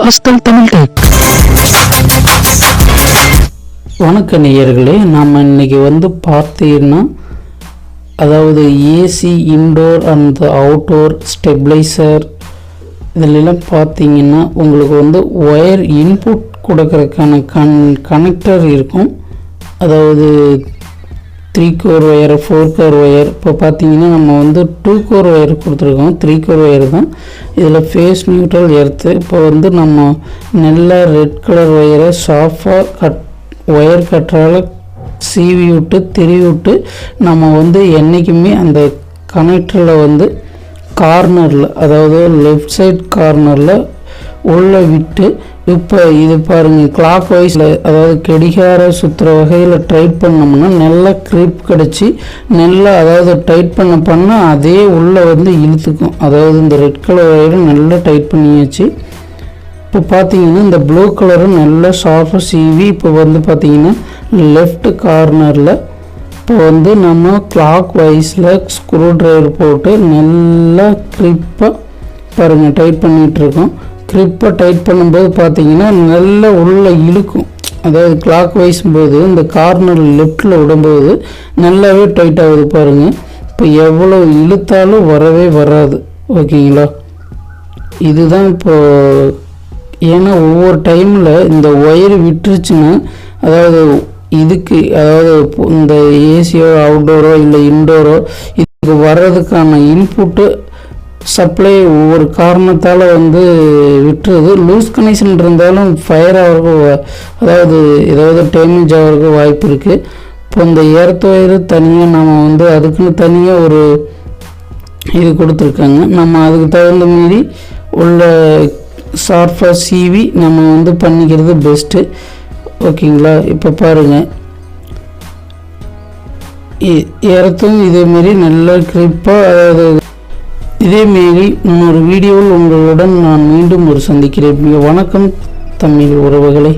அஸ்தல் Tamil tech. வணக்க நேயர்களே, நாம் இன்னைக்கு பார்த்தீங்கன்னா அதாவது AC indoor and outdoor stabiliser இதிலெல்லாம் பார்த்தீங்கன்னா உங்களுக்கு ஒயர் இன்புட் கொடுக்கறதுக்கான கனெக்டர் இருக்கும். அதாவது 3 கோர் ஒயர், 4 கோர் ஒயர். இப்போ பார்த்தீங்கன்னா நம்ம 2 கோர் ஒயர் கொடுத்துருக்கோம். 3 கோர் ஒயர் தான். இதில் ஃபேஸ் நியூட்ரல் எர்த்து. இப்போ நம்ம நல்ல ரெட் கலர் ஒயரை சாஃபாக ஒயர் கட்டரால் சீவி விட்டு திருவி விட்டு நம்ம என்றைக்குமே அந்த கனெக்டரில் கார்னரில், அதாவது லெஃப்ட் சைட் கார்னரில் உள்ளே விட்டு, இப்போ இது பாருங்கள், கிளாக் வைஸில் அதாவது கடிகார சுற்றுற வகையில் டைட் பண்ணோம்னா நல்லா க்ரிப் கிடச்சி நல்லா அதாவது டைட் பண்ண அதே உள்ளே இழுத்துக்கும். அதாவது இந்த ரெட் கலர் வயரும் நல்லா டைட் பண்ணியாச்சு. இப்போ பார்த்தீங்கன்னா இந்த ப்ளூ கலரும் நல்லா சாஃப்டாக சீவி இப்போ பார்த்தீங்கன்னா லெஃப்ட் கார்னரில் இப்போ நம்ம கிளாக் வைஸில் ஸ்க்ரூ ட்ரைவர் போட்டு நல்லா க்ரிப்பாக பாருங்கள் டைட் பண்ணிகிட்ருக்கோம். க்ரிப்பை டைட் பண்ணும்போது பார்த்தீங்கன்னா நல்லா உள்ளே இழுக்கும். அதாவது கிளாக் வைஸ் போது இந்த கார்னர் லெஃப்டில் விடும்போது நல்லாவே டைட் ஆகுது பாருங்கள். இப்போ எவ்வளோ இழுத்தாலும் வரவே வராது. ஓகேங்களா? இதுதான் இப்போது. ஏன்னா ஒவ்வொரு டைமில் இந்த ஒயர் விட்டுருச்சுன்னா, அதாவது இதுக்கு அதாவது இந்த ஏசியோ அவுட்டோரோ இல்லை இன்டோரோ இதுக்கு வர்றதுக்கான இன்புட்டு சப்ளை ஒவ்வொரு காரணத்தால் விட்டுருது. லூஸ் கனெக்ஷன் இருந்தாலும் ஃபயர் ஆகிறதுக்கு, அதாவது ஏதாவது டேமேஜ் ஆகிறதுக்கு வாய்ப்பு இருக்குது. இப்போ இந்த எர்த் ஒயரு தனியாக நம்ம அதுக்குன்னு தனியாக ஒரு இது கொடுத்துருக்காங்க. நம்ம அதுக்கு தகுந்த மாரி உள்ள ஷார்ப்பாக சீவி நம்ம பண்ணிக்கிறது பெஸ்ட்டு. ஓகேங்களா? இப்போ பாருங்கள், எர்த்தும் இதேமாரி நல்ல க்ரிப்பாக, அதாவது இதேமாரி இன்னொரு வீடியோவில் உங்களுடன் நான் மீண்டும் சந்திக்கிறேன். வணக்கம் தமிழ் உறவுகளை.